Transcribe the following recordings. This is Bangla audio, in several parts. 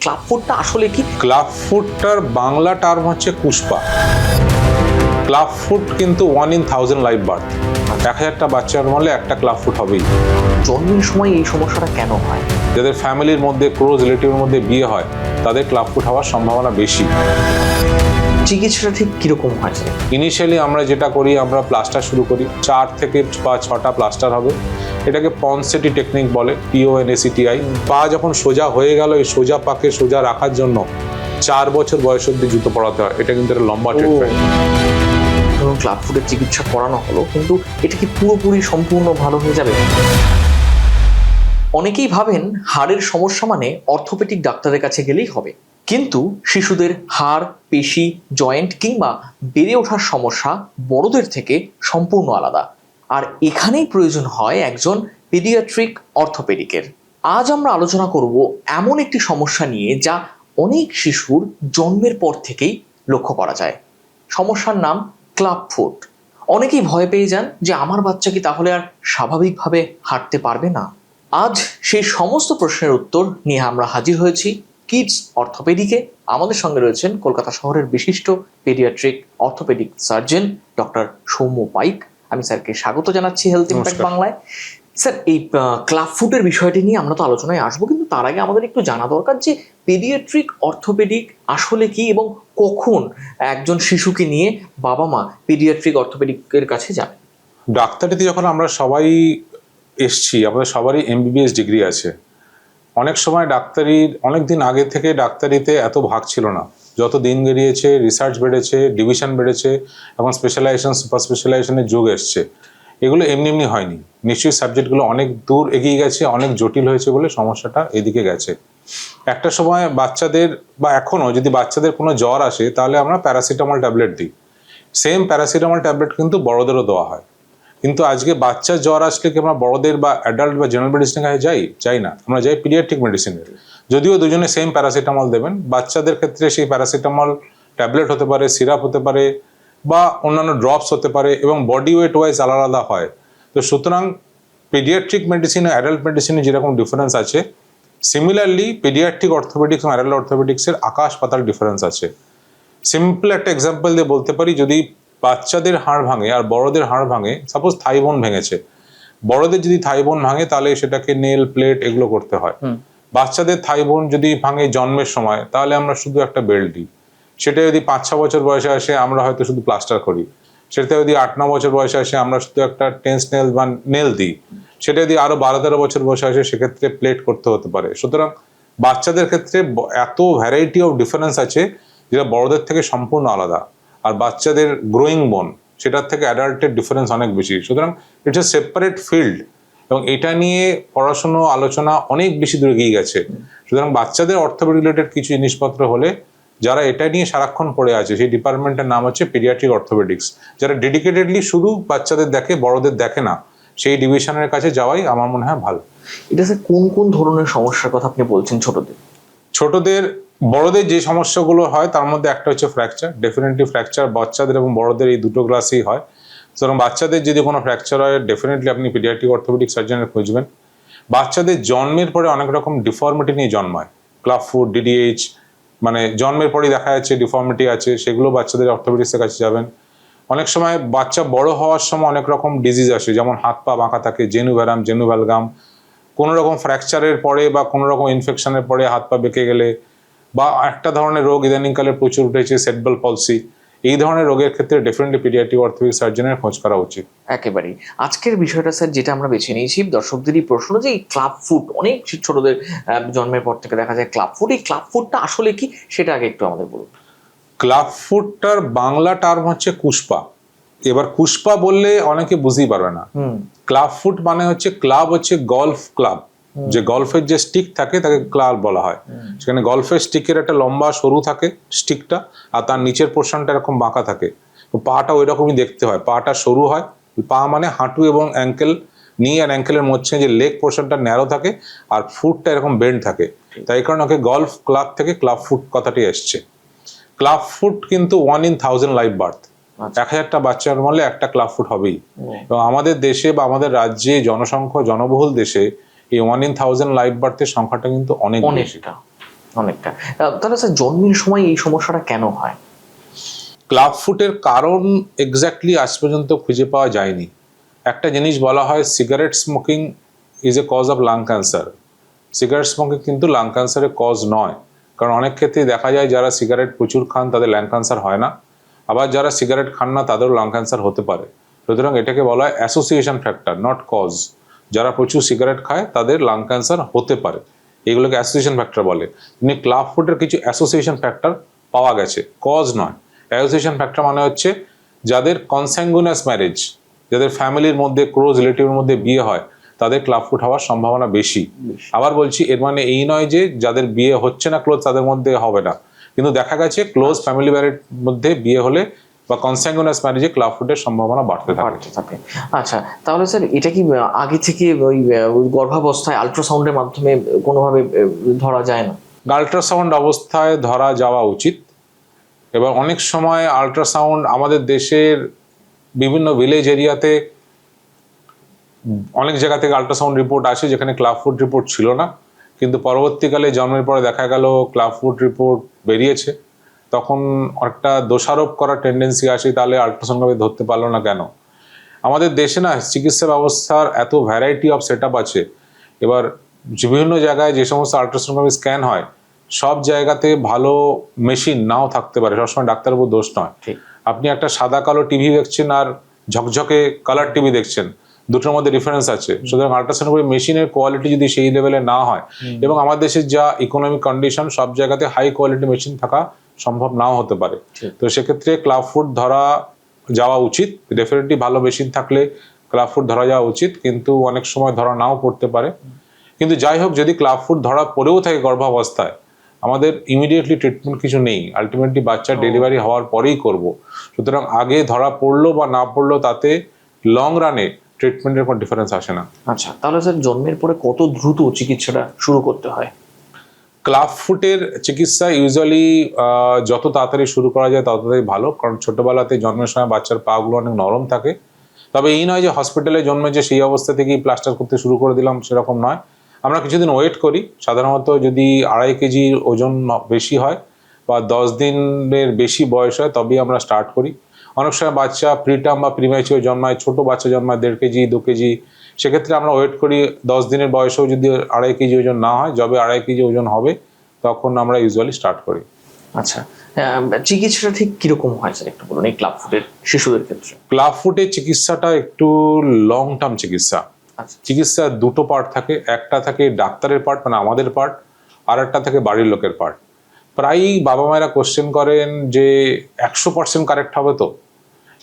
ক্লাব ফুডটা আসলে কি? ক্লাব ফুডটার বাংলা টার্ম হচ্ছে কুষ্পা। ক্লাব ফুড কিন্তু 1 in 1000 লাইভ বার্থ। 1000টা বাচ্চার মধ্যে একটা ক্লাব ফুড হবেই। জন্মের সময় এই সমস্যাটা কেন হয়? যাদের ফ্যামিলির মধ্যে ক্লোজ রিলেটিভের মধ্যে বিয়ে হয় তাদের ক্লাব ফুড হওয়ার সম্ভাবনা বেশি। চিকিৎসাটা ঠিক কিরকম হয়? ইনিশিয়ালি আমরা যেটা করি, আমরা প্লাস্টার শুরু করি, 4 থেকে 6টা প্লাস্টার হবে। এটাকে পনসেটি টেকনিক বলে, PONACTI। পা যখন সোজা হয়ে গেল, এই সোজা পাকে সোজা রাখার জন্য 4 বছর বয়স অব্দি জুতো পরাতে হয়। এটা কিন্তু একটা লম্বা ট্রিটমেন্ট। ধরুন ক্লাব ফুডের চিকিৎসা করানো হলো, কিন্তু এটা কি পুরোপুরি সম্পূর্ণ ভালো হয়ে যাবে? অনেকেই ভাবেন হাড়ের সমস্যা মানে অর্থোপেডিক ডাক্তারের কাছে গেলেই হবে, কিন্তু শিশুদের হাড়, পেশি, জয়েন্ট কিংবা বেড়ে ওঠার সমস্যা বড়দের থেকে সম্পূর্ণ আলাদা। আর এখানেই প্রয়োজন হয় একজন পেডিয়াট্রিক অর্থোপেডিকের। আজ আমরা আলোচনা করব এমন একটি সমস্যা নিয়ে যা অনেক শিশুর জন্মের পর থেকেই লক্ষ্য করা যায়। সমস্যার নাম ক্লাব ফুট। অনেকেই ভয় পেয়ে যান যে আমার বাচ্চা কি তাহলে আর স্বাভাবিকভাবে হাঁটতে পারবে না। আজ সেই সমস্ত প্রশ্নের উত্তর নিয়ে আমরা হাজির হয়েছি কিডস অর্থোপেডিকে। আমাদের সঙ্গে রয়েছেন কলকাতা শহরের বিশিষ্ট paediatric orthopaedic surgeon doctor Soumya Paik. আমি স্যারকে স্বাগত জানাচ্ছি হেলথ ইম্প্যাক্ট বাংলায়। স্যার, এই ক্লাব ফুটের বিষয়টি নিয়ে আমরা তো আলোচনায় আসবো, কিন্তু তার আগে আমাদের একটু জানা দরকার যে পেডিয়াট্রিক অর্থোপেডিক আসলে কি এবং কখন একজন শিশুকে নিয়ে বাবা মা পেডিয়াট্রিক অর্থোপেডিকের কাছে যাবে। ডাক্তারিতে যখন আমরা সবাই এসছি, আমাদের সবারই MBBS ডিগ্রি আছে। অনেক সময় ডাক্তারির অনেক দিন আগে থেকে ডাক্তারিতে এত ভাগ ছিল না। যত দিন গড়িয়েছে, রিসার্চ বেড়েছে, ডিভিশন বেড়েছে, এবং স্পেশালাইজেশন, সুপার স্পেশালাইজেশনের যুগ এসছে। এগুলো এমনি এমনি হয়নি। নিশ্চয়ই সাবজেক্টগুলো অনেক দূর এগিয়ে গেছে, অনেক জটিল হয়েছে বলে সমস্যাটা এদিকে গেছে। একটা সময় বাচ্চাদের, বা এখনও যদি বাচ্চাদের কোনো জ্বর আসে তাহলে আমরা প্যারাসিটামল ট্যাবলেট দিই। সেম প্যারাসিটামল ট্যাবলেট কিন্তু বড়দেরও দেওয়া হয়। কিন্তু আজকে বাচ্চার জ্বর আসলে কি আমরা বড়দের বা অ্যাডাল্ট বা জেনারেল মেডিসিনের কাছে যাই না, আমরা যাই পিডিয়াট্রিক মেডিসিনের। যদিও দুজনে সেম প্যারাসিটামল দেবেন, বাচ্চাদের ক্ষেত্রে সেই প্যারাসিটামল ট্যাবলেট হতে পারে, সিরাপ হতে পারে, বা অন্যান্য ড্রপস হতে পারে, এবং বডি ওয়েট ওয়াইজ আলাদা আলাদা হয়। তো সুতরাং পিডিয়াট্রিক মেডিসিন ও অ্যাডাল্ট মেডিসিনে যেরকম ডিফারেন্স আছে, সিমিলারলি পিডিয়াট্রিক অর্থোপেডিক্স এবং অ্যাডাল্ট অর্থোপেডিক্সের আকাশ পাতাল ডিফারেন্স আছে। সিম্পল একটা এক্সাম্পল দিয়ে বলতে পারি, যদি বাচ্চাদের হাড় ভাঙে আর বড়দের হাড় ভাঙে, সাপোজ থাই বোন ভেঙেছে, বড়দের যদি থাই বোন ভাঙে তাহলে সেটাকে নেল প্লেট এগুলো করতে হয়। বাচ্চাদের থাই বোন যদি ভাঙে জন্মের সময় তাহলে আমরা শুধু একটা বেল্ট দিই। সেটা যদি 5-6 বছর বয়সে আসে আমরা হয়তো শুধু প্লাস্টার করি। সেটা যদি 8-9 বছর বয়সে আসে আমরা শুধু একটা টেন্স নেল বা নেল দিই। সেটা যদি আরো 12-13 বছর বয়সে আসে সেক্ষেত্রে প্লেট করতে হতে পারে। সুতরাং বাচ্চাদের ক্ষেত্রে এত ভ্যারাইটি অফ ডিফারেন্স আছে যেটা বড়দের থেকে সম্পূর্ণ আলাদা। আর বাচ্চাদের গ্রোয়িং বোন, সেটার থেকে অ্যাডাল্টের ডিফারেন্স অনেক বেশি। সুতরাং ইটস এ সেপারেট ফিল্ড, এবং এটা নিয়ে পড়াশুনো আলোচনা অনেক বেশি দূরে এগিয়ে গেছে। সুতরাং বাচ্চাদের অর্থোপেডিক রিলেটেড কিছু জিনিসপত্র হলে যারা এটা নিয়ে সারাক্ষণ পড়ে আছে, সেই ডিপার্টমেন্টের নাম হচ্ছে পেডিয়াট্রিক অর্থোপেডিক্স। যারা ডেডিকেটেডলি শুধু বাচ্চাদের দেখে, বড়দের দেখে না, সেই ডিভিশনের কাছে যাওয়াই আমার মনে হয় ভালো। এটা স্যার কোন কোন ধরনের সমস্যার কথা আপনি বলছেন? ছোটদের বড়দের যে সমস্যাগুলো হয় তার মধ্যে একটা হচ্ছে ফ্র্যাকচার। ডেফিনেটলি ফ্র্যাকচার বাচ্চাদের এবং বড়দের এই দুটো ক্লাসেই হয়। সুতরাং বাচ্চাদের যদি কোনো ফ্র্যাকচার হয় ডেফিনেটলি আপনি পিডিয়াট্রিক অর্থোপেডিক সার্জনের খুঁজবেন। বাচ্চাদের জন্মের পরে অনেক রকম ডিফর্মিটি নিয়ে জন্মায়, ক্লাব ফুট, DDH, মানে জন্মের পরেই দেখা যাচ্ছে ডিফর্মিটি আছে, সেগুলো বাচ্চাদের অর্থোপেডিক্সের কাছে যাবেন। অনেক সময় বাচ্চা বড় হওয়ার সময় অনেক রকম ডিজিজ আসে, যেমন হাত পা বাঁকা থাকে, জেনুভ্যারাম, জেনুভ্যালগাম। কোনো রকম ফ্র্যাকচারের পরে বা কোনো রকম ইনফেকশনের পরে হাত পা বেঁকে গেলে, বা একটা ধরনের রোগ ইদানিংকালে প্রচুর উঠেছে, সেরেব্রাল পলসি, এই ধরনের রোগের ক্ষেত্রে ডেফিনেটলি পিডিয়াট্রিক অর্থোপেডিক সার্জনের খোঁজ করা উচিত। একেবারেই। আজকের বিষয়টা স্যার যেটা আমরা বেছে নিয়েছি, দর্শকদেরই প্রশ্ন যে এই ক্লাব ফুট, অনেক ছোটদের জন্মের পর থেকে দেখা যায় ক্লাব ফুট, এই ক্লাব ফুটটা আসলে কি সেটা আগে একটু আমাদের বলুন। ক্লাব ফুটটার বাংলা টার্ম হচ্ছে কুষ্পা। এবার কুষ্পা বললে অনেকে বুঝতেই পারবে না। ক্লাব ফুট মানে হচ্ছে, ক্লাব হচ্ছে গলফ ক্লাব, যে গলফের যে স্টিক থাকে তাকে ক্লাব বলা হয়। সেখানে গলফের স্টিকের একটা লম্বা সরু থাকে স্টিকটা, আর তার নিচের পোর্শনটা এরকম বাঁকা থাকে। তো পাটা ওই রকমই দেখতে হয়, পাটা সরু হয়। পা মানে হাঁটু এবং অ্যাঙ্কেল, নি আর অ্যাঙ্কেলের মধ্যে যে লেগ পোর্শনটা ন্যারো থাকে, আর ফুটটা এরকম বেন্ড থাকে। তাই কারণে ওকে গলফ ক্লাব থেকে ক্লাব ফুট কথাটি এসছে। ক্লাব ফুট কিন্তু 1 in 1000 লাইভ বার্থ। 1000টা বাচ্চার মধ্যে একটা ক্লাব ফুট হবেই। এবং আমাদের দেশে বা আমাদের রাজ্যে, জনসংখ্যা জনবহুল দেশে, এই 1 in 1000 লাইভ বার্থের সংখ্যাটা কিন্তু অনেক বেশি। অনেকটা। তাহলে স্যার জন্মের সময় এই সমস্যাটা কেন হয়? ক্লাব ফুটের কারণ এক্স্যাক্টলি আজ পর্যন্ত খুঁজে পাওয়া যায়নি। একটা জিনিস বলা হয়, cigarette smoking is a cause of lung cancer. Cigarette smoking কিন্তু লাং ক্যান্সারের কজ নয়, কারণ অনেক ক্ষেত্রেই দেখা যায় যারা সিগারেট প্রচুর খান তাদের লাং ক্যান্সার হয় না, আবার যারা সিগারেট খান না তাদেরও লাং ক্যান্সার হতে পারে। সুতরাং এটাকে বলা হয় অ্যাসোসিয়েশন ফ্যাক্টর, নট কজ। যারা প্রচুর সিগারেট খায় তাদের লাং ক্যান্সার হতে পারে, এগুলোকে অ্যাসোসিয়েশন ফ্যাক্টর বলে। কিন্তু ক্লাব ফুডের কিছু অ্যাসোসিয়েশন ফ্যাক্টর পাওয়া গেছে, কজ নয়। অ্যাসোসিয়েশন ফ্যাক্টর মানে হচ্ছে যাদের কনস্যাঙ্গুইনাস ম্যারেজ, যাদের ফ্যামিলির মধ্যে ক্লোজ রিলেটিভের মধ্যে বিয়ে হয়, তাদের ক্লাব ফুড হওয়ার সম্ভাবনা বেশি। আবার বলছি, এর মানে এই নয় যে যাদের বিয়ে হচ্ছে না ক্লোজ তাদের মধ্যে হবে না, কিন্তু দেখা গেছে ক্লোজ ফ্যামিলি ম্যারেজ মধ্যে বিয়ে হলে বা কনস্যাঙ্গুইনাস ম্যারেজে ক্লাব ফুডের সম্ভাবনা বাড়তে থাকে। আচ্ছা, তাহলে স্যার এটা কি আগে থেকে ওই গর্ভাবস্থায় আল্ট্রাসাউন্ডের মাধ্যমে কোনোভাবে ধরা যায় না? আল্ট্রাসাউন্ড অবস্থায় ধরা যাওয়া উচিত, এবং অনেক সময় আল্ট্রাসাউন্ড আমাদের দেশের বিভিন্ন ভিলেজ এরিয়াতে অনেক জায়গা থেকে আল্ট্রাসাউন্ড রিপোর্ট আসে যেখানে ক্লাব ফুড রিপোর্ট ছিল না, কিন্তু পরবর্তীকালে জন্মের পরে দেখা গেল ক্লাব ফুড রিপোর্ট বেরিয়েছে, তখন একটা দোষারোপ করার টেন্ডেন্সি আসে, তাহলে আল্ট্রাসাউন্ড ধরতে পারলো না কেন। আমাদের দেশে না চিকিৎসা ব্যবস্থার এত ভ্যারাইটি অফ সেট আপ আছে, এবার বিভিন্ন জায়গায় যে সমস্ত আল্ট্রাসোনোগ্রাফি স্ক্যান হয় সব জায়গাতে ভালো মেশিন নাও থাকতে পারে, সবসময় ডাক্তারের উপর দোষ নয়। আপনি একটা সাদা কালো টিভি দেখছেন আর ঝকঝকে কালার টিভি দেখছেন, দুটোর মধ্যে ডিফারেন্স আছে। সুতরাং আল্ট্রাসোনোগ্রাফি মেশিনের কোয়ালিটি যদি সেই লেভেলে না হয়, এবং আমাদের দেশের যা ইকোনমিক কন্ডিশন, সব জায়গাতে হাই কোয়ালিটি মেশিন থাকা সম্ভব নাও হতে পারে। তো সেক্ষেত্রে ক্লাব ফুড ধরা যাওয়া উচিত, ডেফিনেটলি ভালো মেশিন থাকলে ক্লাব ফুড ধরা যাওয়া উচিত, কিন্তু অনেক সময় ধরা নাও পড়তে পারে। কিন্তু যাই হোক, যদি ক্লাব ফুড ধরা পড়েও থাকে গর্ভাবস্থায়, আমাদের ইমিডিয়েটলি ট্রিটমেন্ট কিছু নেই, আলটিমেটলি বাচ্চার ডেলিভারি হওয়ার পরেই করব। সুতরাং আগে ধরা পড়লো বা না পড়লো তাতে লং রানে ট্রিটমেন্টের কোনো ডিফারেন্স আসে না। আচ্ছা, তাহলে স্যার জন্মের পরে কত দ্রুত চিকিৎসাটা শুরু করতে হয়? ক্লাব ফুটের চিকিৎসা ইউজুয়ালি যত তাড়াতাড়ি শুরু করা যায় তত তাড়াতাড়ি ভালো, কারণ ছোটবেলাতে জন্মের সময় বাচ্চার পাগুলো অনেক নরম থাকে। তবে এই নয় যে হসপিটালে জন্মেছে সেই অবস্থা থেকেই প্লাস্টার করতে শুরু করে দিলাম, সেরকম নয়। আমরা কিছুদিন ওয়েট করি, সাধারণত যদি 2.5 কেজির ওজন বেশি হয় বা 10 দিনের বেশি বয়স হয় তবেই আমরা স্টার্ট করি। অনেক সময় বাচ্চা প্রিটার্ম বা প্রিম্যাচিওর জন্মায়, ছোট বাচ্চা জন্মায় 1.5 কেজি 2 কেজি, সেক্ষেত্রে আমরা ওয়েট করি 10 দিনের বয়সেও যদি 2.5 কেজি ওজন না হয়, যবে 2.5 কেজি ওজন হবে তখন আমরা ইউজুয়ালি স্টার্ট করি। আচ্ছা, চিকিৎসাটা ঠিক কিরকম হয় স্যার একটু বলুন এই ক্লাব ফুডের শিশুদের ক্ষেত্রে? ক্লাব ফুডের চিকিৎসাটা একটু লং টার্ম চিকিৎসা। চিকিৎসা দুটো পার্ট থাকে, একটা থাকে ডাক্তারের পার্ট মানে আমাদের পার্ট, আর একটা থাকে বাড়ির লোকের পার্ট। প্রায়ই বাবা মায়েরা কোশ্চেন করেন যে 100% কারেক্ট হবে তো?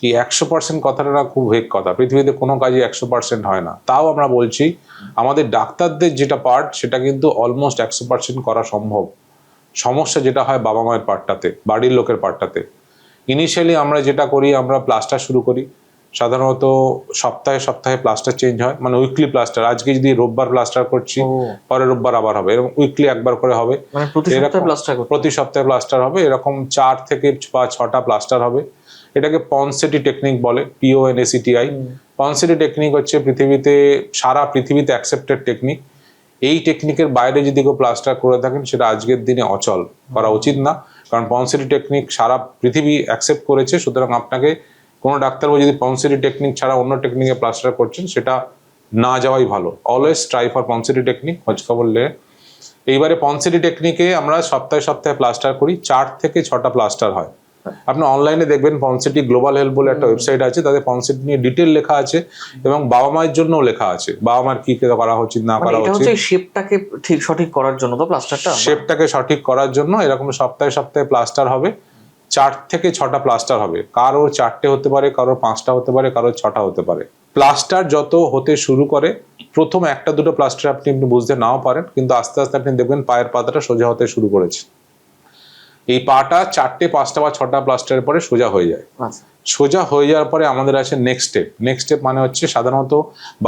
এই 100% কথাটা না খুব ভেগ কথা, পৃথিবীতে কোনো কাজই 100% হয় না। তাও আমরা বলছি আমাদের ডাক্তারদের যেটা পার্ট সেটা কিন্তু অলমোস্ট 100% করা সম্ভব। সমস্যা যেটা হয় বাবা মায়ের পার্টটাতে, বাড়ির লোকের পার্টটাতে। ইনিশিয়ালি আমরা যেটা করি, আমরা প্লাস্টার শুরু করি, সাধারণত সপ্তাহে সপ্তাহে প্লাস্টার চেঞ্জ হয়, মানে উইকলি প্লাস্টার। আজকে যদি রোববার প্লাস্টার করছি, পরের রোববার আবার হবে, এরকম উইকলি একবার করে হবে। প্রতি সপ্তাহে প্লাস্টার হবে, এরকম 4 থেকে 6টা প্লাস্টার হবে। এটাকে পনসেটি টেকনিক বলে, PONSETI। পনসেটি টেকনিক হচ্ছে পৃথিবীতে, সারা পৃথিবীতে অ্যাকসেপ্টেড টেকনিক। এই টেকনিকের বাইরে যদি কেউ প্লাস্টার করে থাকেন সেটা আজকের দিনে অচল, করা উচিত না, কারণ পনসেটি টেকনিক সারা পৃথিবী অ্যাকসেপ্ট করেছে। সুতরাং আপনাকে কোনো ডাক্তারবাবু যদি পনসেটি টেকনিক ছাড়া অন্য টেকনিকে প্লাস্টার করছেন সেটা না যাওয়াই ভালো। অলওয়েজ ট্রাই ফর পনসেটি টেকনিক, খোঁজ খবর নিয়ে। এইবারে পনসেটি টেকনিকে আমরা সপ্তাহে সপ্তাহে প্লাস্টার করি, 4 থেকে 6টা প্লাস্টার হয়। আপনি অনলাইনে দেখবেন পনসেটি গ্লোবাল হেলথ বলে একটা ওয়েবসাইট আছে, তাদের পনসেটি নিয়ে ডিটেল লেখা আছে এবং বাবা মায়ের জন্যও লেখা আছে, বাবা মার কি করা উচিত না করা উচিত। শেপটাকে ঠিক সঠিক করার জন্য তো প্লাস্টারটা, শেপটাকে সঠিক করার জন্য এরকম সপ্তাহে সপ্তাহে প্লাস্টার হবে। 4 থেকে 6টা প্লাস্টার হবে, কারো 4টে হতে পারে, কারো 5টা হতে পারে, কারো 6টা হতে পারে। প্লাস্টার যত হতে শুরু করে, প্রথম 1টা 2টো প্লাস্টার আপনি বুঝতে নাও পারেন, কিন্তু আস্তে আস্তে আপনি দেখবেন পায়ের পাতাটা সোজা হতে শুরু করেছে। এই পাটা 4টে 5টা বা 6টা প্লাস্টারের পরে সোজা হয়ে যায়। সোজা হয়ে যাওয়ার পরে আমাদের আছে নেক্সট স্টেপ। নেক্সট স্টেপ মানে হচ্ছে সাধারণত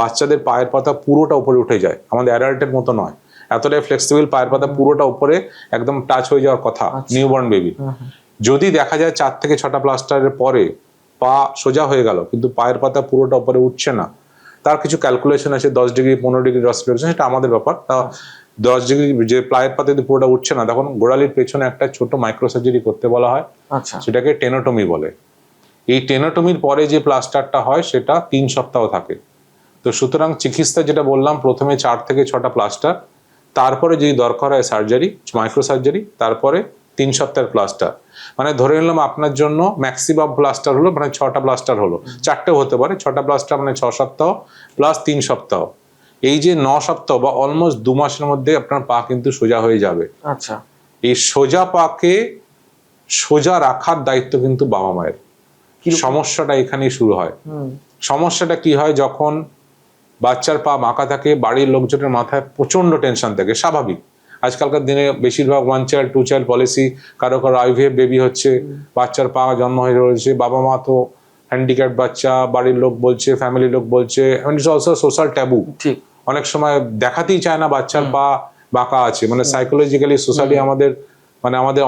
বাচ্চাদের পায়ের পাতা পুরোটা উপরে উঠে যায়, আমাদের অ্যাডাল্টের মতো নয়, এতটাই ফ্লেক্সিবল, পায়ের পাতা পুরোটা উপরে একদম টাচ হয়ে যাওয়ার কথা নিউবর্ন বেবি। যদি দেখা যায় 4 থেকে 6টা প্লাস্টারের পরে পা সোজা হয়ে গেল কিন্তু পায়ের পাতা পুরোটা উপরে উঠছে না, তার কিছু ক্যালকুলেশন আছে, 10 ডিগ্রি 15 ডিগ্রি রসিলেশন, সেটা আমাদের ব্যাপার। তা 10 ডিগ্রি যে প্লায়ের পাতে যদি পুরোটা উঠছে না, তখন গোড়ালির পেছনে একটা ছোট মাইক্রোসার্জারি করতে বলা হয়, আচ্ছা, সেটাকে টেনোটমি বলে। এই টেনোটমির পরে যে প্লাস্টারটা হয় সেটা 3 সপ্তাহ থাকে। তো সুতরাং চিকিৎসা যেটা বললাম, প্রথমে 4 থেকে 6টা প্লাস্টার, তারপরে যদি দরকার হয় সার্জারি, মাইক্রো সার্জারি, তারপরে 3 সপ্তাহের প্লাস্টার। মানে ধরে নিলাম আপনার জন্য ম্যাক্সিমাম প্লাস্টার হলো, মানে 6টা প্লাস্টার হলো, 4টেও হতে পারে, 6টা প্লাস্টার মানে 6 সপ্তাহ প্লাস 3 সপ্তাহ। এই যে 9 সপ্তাহ বা অলমোস্ট 2 মাসের মধ্যে আপনার পা কিন্তু সোজা হয়ে যাবে। আচ্ছা, এই সোজা পাকে সোজা রাখার দায়িত্ব কিন্তু বাবা মায়ের। সমস্যাটা এখানেই শুরু হয়। সমস্যাটা কি হয়, যখন বাচ্চার পা বাঁকা থাকে, বাড়ির লোকজনের মাথায় প্রচন্ড টেনশন থাকে, স্বাভাবিক। আজকালকার দিনে বেশিরভাগ 1 চাইল্ড 2 চাইল্ড পলিসি, কারো কারো আইভিএফ বেবি হচ্ছে, বাচ্চার পা জন্ম হয়ে রয়েছে, বাবা মা তো হ্যান্ডিক্যাপ বাচ্চা, বাড়ির লোক বলছে, ফ্যামিলির লোক বলছে, ইটস অলসো সোশ্যাল ট্যাবু। ঠিক, অনেক সময় দেখাতেই চায় না বাচ্চার পা বাঁকা আছে, মানে সাইকোলজিক্যালি সোসাইটি আমাদের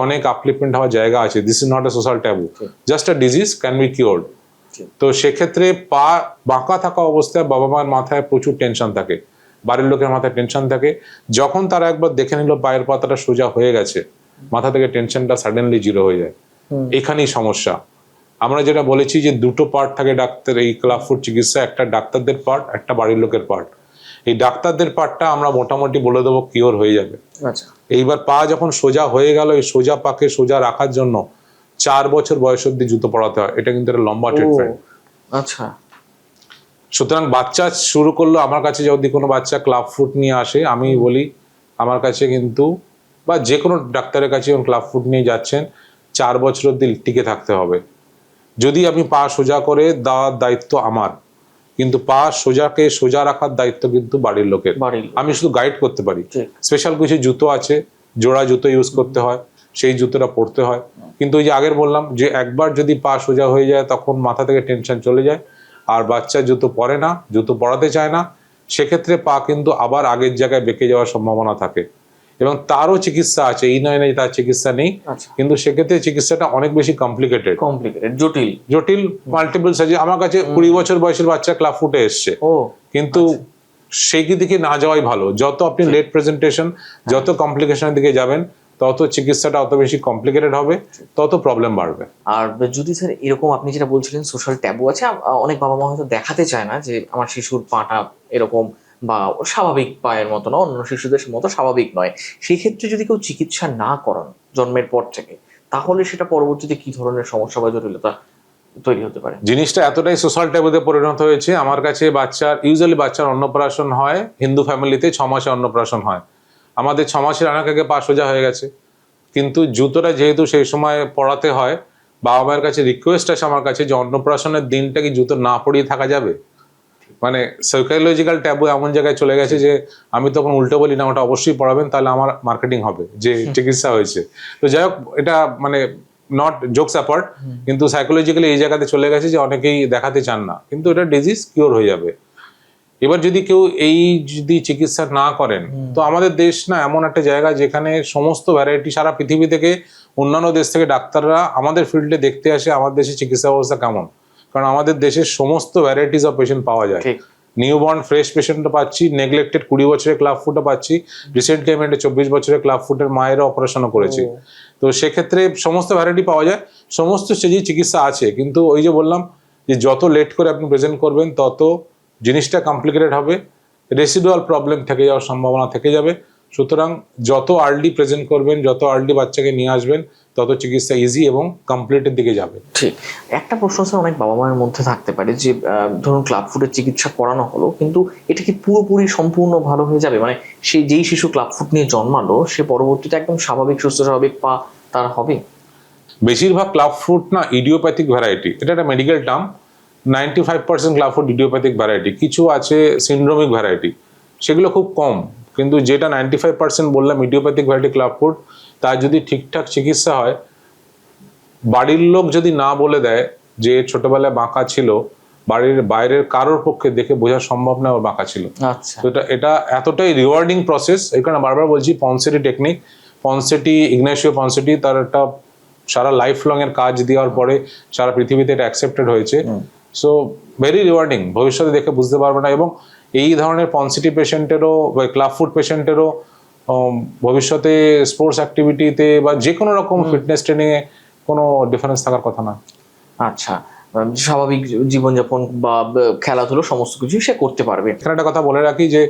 অনেক আপলিফমেন্ট হওয়ার জায়গা আছে। This is not a social taboo, just a disease, can be cured. তো সেক্ষেত্রে পা বাঁকা থাকা অবস্থায় বাবা মায়ের মাথায় প্রচুর টেনশন থাকে, বাড়ির লোকের মাথায় টেনশন থাকে। যখন তারা একবার দেখে নিল পায়ের পাতাটা সোজা হয়ে গেছে, মাথা থেকে টেনশনটা সাডেনলি জিরো হয়ে যায়। এখানেই সমস্যা। আমরা যেটা বলেছি যে 2টো পার্ট থাকে ডাক্তার এই ক্লাব ফুট চিকিৎসা, একটা ডাক্তারদের পার্ট, একটা বাড়ির লোকের পার্ট। এই ডাক্তারদের পার্টটা আমরা মোটামুটি বলে দেবো কিওর হয়ে যাবে। আচ্ছা, এইবার পা যখন সোজা হয়ে গেল, এই সোজা পাকে সোজা রাখার জন্য 4 বছর বয়স অব্দি জুতো পরাতে হয়। এটা কিন্তু একটা লম্বা ট্রিটমেন্ট। আচ্ছা, সুতরাং বাচ্চা শুরু করলো আমার কাছে, যদি কোনো বাচ্চা ক্লাব ফুট নিয়ে আসে, আমি বলি আমার কাছে কিন্তু, বা যে কোনো ডাক্তারের কাছে যখন ক্লাব ফুট নিয়ে যাচ্ছেন, 4 বছর অব্দি টিকে থাকতে হবে। যদি আমি পা সোজা করে দেওয়ার দায়িত্ব আমার, কিন্তু পা সোজাকে সোজা রাখার দায়িত্ব কিন্তু বাড়ির লোকের। আমি শুধু গাইড করতে পারি। স্পেশাল কিছু জুতো আছে, জোড়া জুতো ইউজ করতে হয়, সেই জুতোটা পরতে হয়। কিন্তু ওই যে আগের বললাম যে একবার যদি পা সোজা হয়ে যায়, তখন মাথা থেকে টেনশন চলে যায়, আর বাচ্চা জুতো পরে না, জুতো পরাতে চায় না, সেক্ষেত্রে পা কিন্তু আবার আগের জায়গায় বেঁকে যাওয়ার সম্ভাবনা থাকে। এবং তারও চিকিৎসা আছে, এই নয় না যে তার চিকিৎসা নেই, কিন্তু সেক্ষেত্রে চিকিৎসাটা অনেক বেশি কমপ্লিকেটেড, জটিল মাল্টিপল সার্জারি। আমার কাছে 20 বছর বয়সের বাচ্চা ক্লাব ফুটে এসছে, কিন্তু সেই দিকে না যাওয়াই ভালো। যত আপনি লেট প্রেজেন্টেশন, যত কমপ্লিকেশনের দিকে যাবেন, তত চিকিৎসাটা অত বেশি কমপ্লিকেটেড হবে, তত প্রবলেম বাড়বে। আর যদি স্যার এরকম আপনি যেটা বলছিলেন সোশ্যাল ট্যাবু আছে, অনেক বাবা মা হয়তো দেখাতে চায় না যে আমার শিশুর পাটা এরকম বা স্বাভাবিক পায়ের মতো না, অন্য শিশুদের মতো স্বাভাবিক নয়, সেই ক্ষেত্রে যদি কেউ চিকিৎসা না করান জন্মের পর থেকে, তাহলে সেটা পরবর্তীতে কি ধরনের সমস্যা বা জটিলতা তৈরি হতে পারে? জিনিসটা এতটাই সোশ্যাল ট্যাবুতে পরিণত হয়েছে। আমার কাছে ইউজুয়ালি বাচ্চার অন্নপ্রাশন হয়, হিন্দু ফ্যামিলিতে 6 মাসে অন্নপ্রাশন হয়। আমাদের 6 মাসের অনেক আগে পা সোজা হয়ে গেছে, কিন্তু জুতোটা যেহেতু সেই সময় পড়াতে হয়, বাবা মায়ের কাছে রিকোয়েস্ট আছে আমার কাছে যে অন্নপ্রাশনের দিনটা কি জুতো না পরিয়ে থাকা যাবে। মানে সাইকোলজিক্যাল ট্যাবু এমন জায়গায় চলে গেছে যে আমি তখন উল্টো বলি, না ওটা অবশ্যই পড়াবেন, তাহলে আমার মার্কেটিং হবে যে চিকিৎসা হয়েছে। তো যাই হোক, এটা মানে নট জোকস অ্যাপার্ট, কিন্তু সাইকোলজিক্যালি এই জায়গাতে চলে গেছে যে অনেকেই দেখাতে চান না, কিন্তু এটা ডিজিজ কিওর হয়ে যাবে। এবার যদি কেউ যদি চিকিৎসা না করেন, তো আমাদের দেশ না এমন একটা জায়গা যেখানে সমস্ত ভ্যারাইটি, সারা পৃথিবী থেকে অন্যান্য দেশ থেকে ডাক্তাররা আমাদের ফিল্ডে দেখতে আসে আমার দেশে চিকিৎসা ব্যবস্থা কেমন, কারণ আমাদের দেশের সমস্ত ভ্যারাইটিস অফ পেশেন্ট পাওয়া যায়। নিউবর্ন ফ্রেশ পেশেন্টও পাচ্ছি, নেগলেক্টেড 20 বছরের ক্লাব ফুটও পাচ্ছি, রিসেন্টলি আমি একটা 24 বছরের ক্লাব ফুটের মায়েরও অপারেশনও করেছি। তো সেক্ষেত্রে সমস্ত ভ্যারাইটি পাওয়া যায়, সমস্ত স্টেজেই চিকিৎসা আছে। কিন্তু ওই যে বললাম যে যত লেট করে আপনি প্রেজেন্ট করবেন, তত জিনিসটা কমপ্লিকেটেড হবে, রেসিডুয়াল প্রবলেম থেকে যাওয়ার সম্ভাবনা থেকে যাবে। সুতরাং যত আর্লি প্রেজেন্ট করবেন, যত আর্লি বাচ্চাকে নিয়ে আসবেন, তত চিকিৎসা ইজি এবং কমপ্লিটের দিকে যাবে। ঠিক। একটা প্রশ্ন স্যার অনেক বাবা মায়ের মধ্যে থাকতে পারে যে ধরুন ক্লাব ফুটের চিকিৎসা করানো হলো, কিন্তু এটা কি পুরোপুরি সম্পূর্ণ ভালো হয়ে যাবে? মানে সেই যেই শিশু ক্লাব ফুট নিয়ে জন্মালো, সে পরবর্তীতে একদম স্বাভাবিক সুস্থ স্বাভাবিক পা তার হবে? বেশিরভাগ ক্লাব ফুট না ইডিওপ্যাথিক ভ্যারাইটি, এটা একটা medical term. 95% club foot idiopathic variety, কিছু আছে সিন্ড্রোমিক ভ্যারাইটি, সেগুলো খুব কম। কিন্তু যেটা 95% বললাম ইডিওপ্যাথিক ভ্যারাইটি ক্লাব ফুট, তার যদি ঠিকঠাক চিকিৎসা হয়, বাড়ির লোক যদি না বলে দেয় যে ছোটবেলায় বাঁকা ছিল, বাড়ির বাইরের কারোর পক্ষে দেখে বোঝা সম্ভব না ওর বাঁকা ছিল। তো এটা এতটাই রিওয়ার্ডিং প্রসেস। এই কারণে বারবার বলছি পনসেটি টেকনিক, ইগনাসিও পনসেটি, তার একটা সারা লাইফ লং এর কাজ দেওয়ার পরে সারা পৃথিবীতে এটা অ্যাকসেপ্টেড হয়েছে। সো ভেরি রিওয়ার্ডিং, ভবিষ্যতে দেখে বুঝতে পারবে না। এবং এই ধরনের পনসেটি পেশেন্টেরও বা ক্লাব ফুট পেশেন্টেরও ভবিষ্যতে স্পোর্টস অ্যাক্টিভিটিতে বা যে কোনো রকম ফিটনেস ট্রেনিংয়ে কোনো ডিফারেন্স থাকার কথা না। আচ্ছা, স্বাভাবিক জীবনযাপন বা খেলাধুলো সমস্ত কিছু সে করতে পারবে। এখানে একটা কথা বলে রাখি যে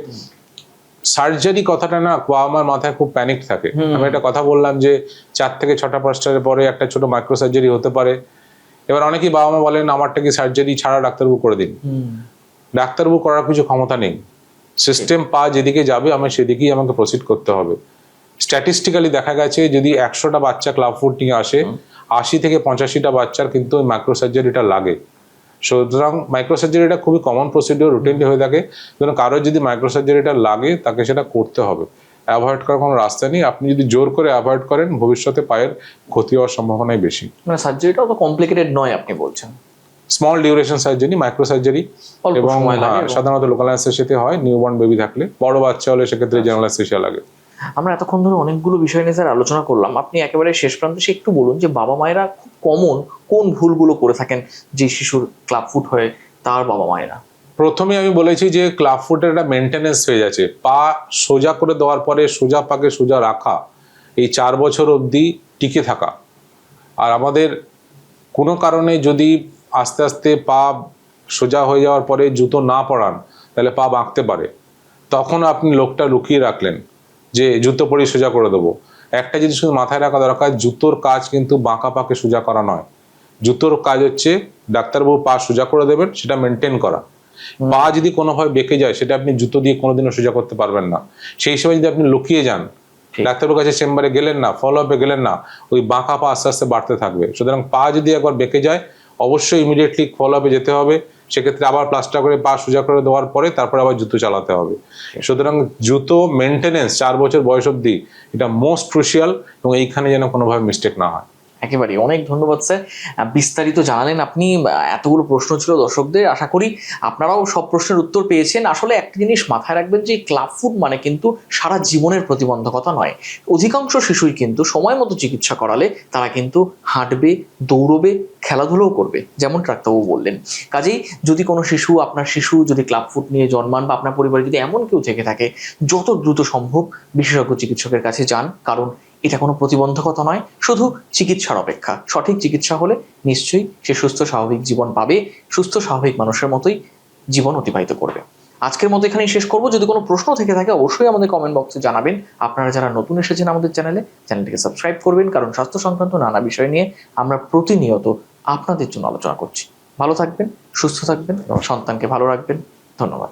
সার্জারি কথাটা না বাবা মার মাথায় খুব প্যানিক থাকে। আমি একটা কথা বললাম যে 4 থেকে 6টা পাঁচটার পরে একটা ছোট মাইক্রো সার্জারি হতে পারে। এবার অনেকেই বাবা মা বলেন আমারটা কি সার্জারি ছাড়া ডাক্তারবাবু করে দিন। ডাক্তারবাবু করার কিছু ক্ষমতা নেই। সিস্টেম পা যেদিকে যাবে আমি সেদিকেই আমাকে প্রসিড করতে হবে। স্ট্যাটিস্টিক্যালি দেখা গেছে যদি 100টা বাচ্চা ক্লাব ফুট নিয়ে আসে 80 থেকে 85টা বাচ্চার কিন্তু ওই মাইক্রো সার্জারিটা লাগে। সুতরাং মাইক্রো সার্জারিটা খুবই কমন প্রসিডিওর, রুটিনলি হয়ে থাকে। সুতরাং কারোর যদি মাইক্রো সার্জারিটা লাগে তাকে সেটা করতে হবে, অ্যাভয়েড করার কোনো রাস্তা নেই। আপনি যদি জোর করে অ্যাভয়েড করেন ভবিষ্যতে পায়ের ক্ষতি হওয়ার সম্ভাবনাই বেশি। মানে সার্জারিটা অত কমপ্লিকেটেড নয় আপনি বলছেন। Small duration surgery, micro surgery, অল্প এবং সময় লাগে এবং- সাধারণত লোকাল অ্যানেস্থেসিয়াতে হয় নিউবর্ন বেবি থাকলে। বড় বাচ্চা হলে সেক্ষেত্রে জেনারেল অ্যানেস্থেসিয়া লাগে। আমরা এতক্ষণ ধরে অনেকগুলো বিষয় নিয়ে স্যার আলোচনা করলাম। আপনি একেবারে শেষ প্রান্তে এসে একটু বলুন যে বাবা মায়েরা খুব কমন কোন ভুলগুলো করে থাকেন যে শিশুর ক্লাব ফুট হয়ে তার বাবা মায়েরা। প্রথমে আমি বলেছি যে ক্লাব ফুটের একটা মেনটেনেন্স হয়ে যাচ্ছে। পা সোজা করে দেওয়ার পরে সোজা পাকে সোজা রাখা, এই 4 বছর অবধি টিকে থাকা। আর আমাদের কোনো কারণে যদি আস্তে আস্তে পা সোজা হয়ে যাওয়ার পরে জুতো না পরান তাহলে পা বাঁকতে পারে, তখন আপনি লোকটা লুকিয়ে রাখলেন যে জুতো পরিয়ে সোজা করে দেবো। একটা জিনিস শুধু মাথায় রাখা দরকার, জুতোর কাজ কিন্তু বাঁকা পাকে সোজা করা নয়। জুতোর কাজ হচ্ছে ডাক্তারবাবু পা সোজা করে দেবেন, সেটা মেনটেন করা। পা যদি কোনোভাবে বেঁকে যায় সেটা আপনি জুতো দিয়ে কোনোদিনও সোজা করতে পারবেন না। সেই সময় যদি আপনি লুকিয়ে যান, ডাক্তারবাবুর কাছে চেম্বারে গেলেন না, ফলো আপে গেলেন না, ওই বাঁকা পা আস্তে আস্তে বাড়তে থাকবে। সুতরাং পা যদি একবার বেঁকে যায় অবশ্যই ইমিডিয়েটলি ফলো আপে যেতে হবে। সেক্ষেত্রে আবার প্লাস্টার করে পা সোজা করে দেওয়ার পরে তারপরে আবার জুতো চালাতে হবে। সুতরাং জুতো মেনটেনেন্স 4 বছর বয়স অবধি এটা মোস্ট ক্রুশিয়াল, এবং এইখানে যেন কোনোভাবে মিস্টেক না হয়। একেবারে অনেক ধন্যবাদ স্যার, বিস্তারিত জানালেন আপনি। এতগুলো প্রশ্ন ছিল দর্শকদের, আশা করি আপনারাও সব প্রশ্নের উত্তর পেয়েছেন। আসলে একটা জিনিস মাথায় রাখবেন যে ক্লাব ফুট মানে কিন্তু সারা জীবনের প্রতিবন্ধকতা নয়। অধিকাংশ শিশুই কিন্তু সময় মতো চিকিৎসা করালে তারা কিন্তু হাঁটবে, দৌড়বে, খেলাধুলোও করবে, যেমন ডাক্তারবাবু বললেন। কাজেই যদি কোনো শিশু, আপনার শিশু যদি ক্লাব ফুট নিয়ে জন্মান বা আপনার পরিবারে যদি এমন কেউ থেকে থাকে, যত দ্রুত সম্ভব বিশেষজ্ঞ চিকিৎসকের কাছে যান, কারণ এটা কোনো প্রতিবন্ধকতা নয়, শুধু চিকিৎসার অপেক্ষা। সঠিক চিকিৎসা হলে নিশ্চয়ই সে সুস্থ স্বাভাবিক জীবন পাবে, সুস্থ স্বাভাবিক মানুষের মতোই জীবন অতিবাহিত করবে। আজকের মতো এখানেই শেষ করব। যদি কোনো প্রশ্ন থেকে থাকে অবশ্যই আমাদের কমেন্ট বক্সে জানাবেন। আপনারা যারা নতুন এসেছেন আমাদের চ্যানেলটিকে সাবস্ক্রাইব করবেন, কারণ স্বাস্থ্য সংক্রান্ত নানা বিষয় নিয়ে আমরা প্রতিনিয়ত আপনাদের জন্য আলোচনা করছি। ভালো থাকবেন, সুস্থ থাকবেন এবং সন্তানকে ভালো রাখবেন। ধন্যবাদ।